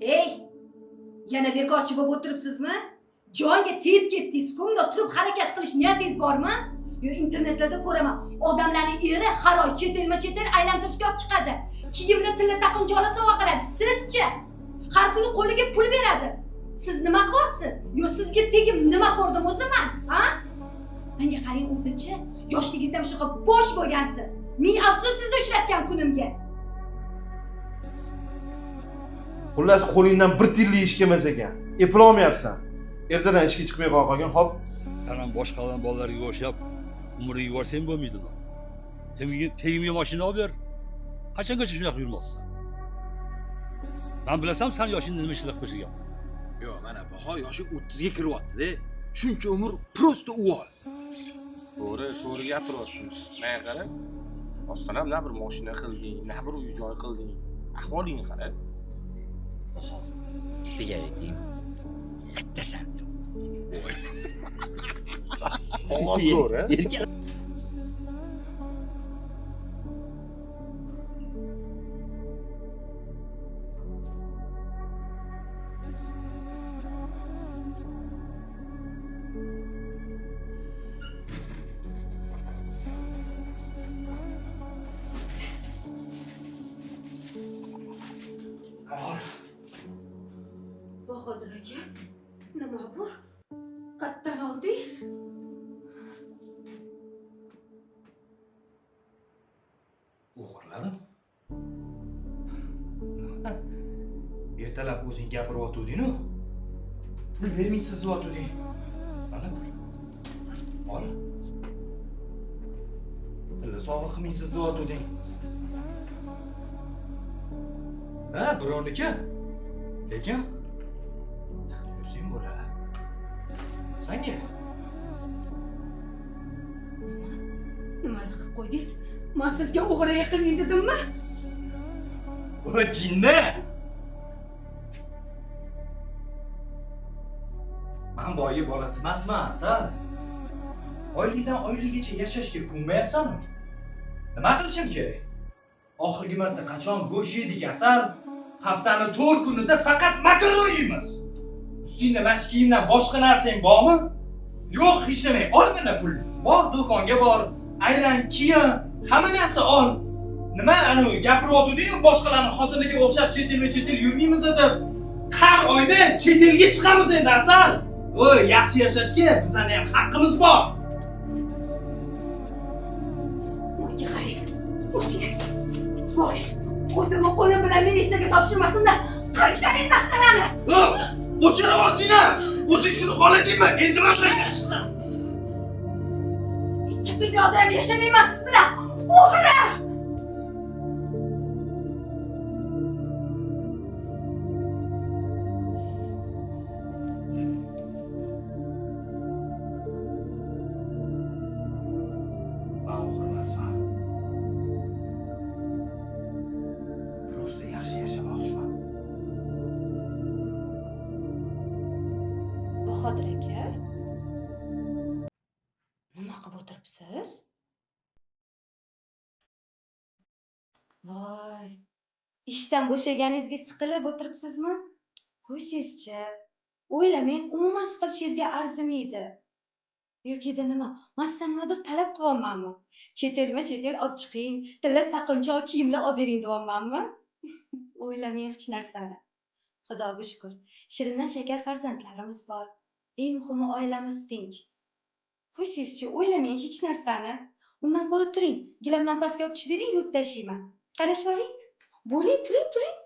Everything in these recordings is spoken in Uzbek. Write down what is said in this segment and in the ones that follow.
Ey, yana bekorchi bo'lib o'tiribsizmi? Jonga tegib ketdingiz-ku, unda turib harakat qilish niyatingiz bormi? Yo internetlarda ko'raman, odamlarning eri har oy chet elma-chet el aylantirishga olib chiqadi. Kiyimni tilla taqinchoqlar sovg'a qiladi. Sizchi? Har kuni qo'liga pul beradi. Siz nima qilyapsiz? Yo sizga tegib nima ko'rdim o'ziman, ha? Menga qarang o'zichi, yoshligingizda ham shunaqa bosh bo'lgansiz. Ming afsus sizni uchratgan kunimga. Xullas qo'lingdan bir tilla ish kelmas ekan. Eplay olmayapsan. Ertadan ishga chiqmay qolgan, xo'p? Sen ham boshqalarning bolalariga o'xshab umriga yuborsang bo'lmaydimi? Tegimga mashina olib ber. Qachongacha shunaqa yurmoqsan? Men bilasam sen yoshingda nima ishlar qilib yurgan. Yo'q, mana baho yoshi 30 ga kiryapti-da. Shuncha umr prosta uvol. To'g'ri gapiryapsiz. Menga qara. Ostan ham na bir mashina qilding, na bir uy-joy qilding. Ahvolingni qara. Degan ayting. Lattasan. Ovoz ko'r, Bahodir aka, nima bu? Qayerdan oldingiz? O'g'irladim. Ertalab o'zing gapiryotganding-ku. Pul bermaysiz deyotganding. Mana pul. Ol. Tilla sovg'a qilmaysiz deyotganding. Ha, birovniki. Lekin yursang bo'ladi. Senga Nima qilib qo'ydingiz? Men sizga o'g'rilik qiling dedimmi? o jinni. Men boyi bolasi emasman, Asal. Oylikdan oyligicha yashashga ko'nmayapsanmi? Nima qilishim kerak? Oxirgi marta qachon go'sht yedik, Asal? Haftani 4 kunida faqat makaron yeymiz. Ustingda mashq kiyimdan boshqa narsang bormi? Yo'q, hech nima. Ol mana pul. Bor do'konga bor, aylan kiyin, hamma narsa ol. Nima anu gapiryotding-ku, boshqalarning xotiniga o'xshab chet el yurmaymiz deb. Har oyda chet elga chiqamiz endi, Asal. Voy, yaxshi yashashga bizning ham haqqimiz bor. Menga qarang. Voy, o'zimni qo'lim bilan militsiyaga topshirmasinda, qaytaring narsalarni. O'chira olsinglar. O'zing shuni xohladingmi? Endi nima qilasizsan? Ikki dunyoda ham yashamayman siz bilan. O'g'ri! Ben o'g'ri emasman. Prosta yaxshi yashamoqchiman. Bahodir aka, nima qilib o'tiribsiz? Voy, ishdan bo'shaganingizga siqilib o'tiribsizmi? Qo'ysizchi, o'ylamang, umuman siqilishingizga arzimaydi. Yo'kida nima, men sizdan nimadir talab qilyapmanmi? Chet el olib chiqing, tilla taqinchoq kiyimlar olib bering deyapmanmi? O'ylamang hech narsani. Xudoga shukr, shirindan shakar farzandlarimiz bor. Eng muhimi oilamiz tinch. Qo'ysizchi, o'ylamang hech narsani. Undan ko'ra turing, gilamdan pastga olib tushib bering, yurib tashlayman. Qarashib oling. Bo'ling, turing.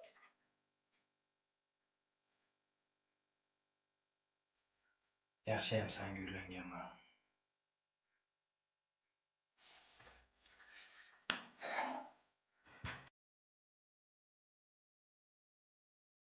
Yaxshi ham senga uylanganman.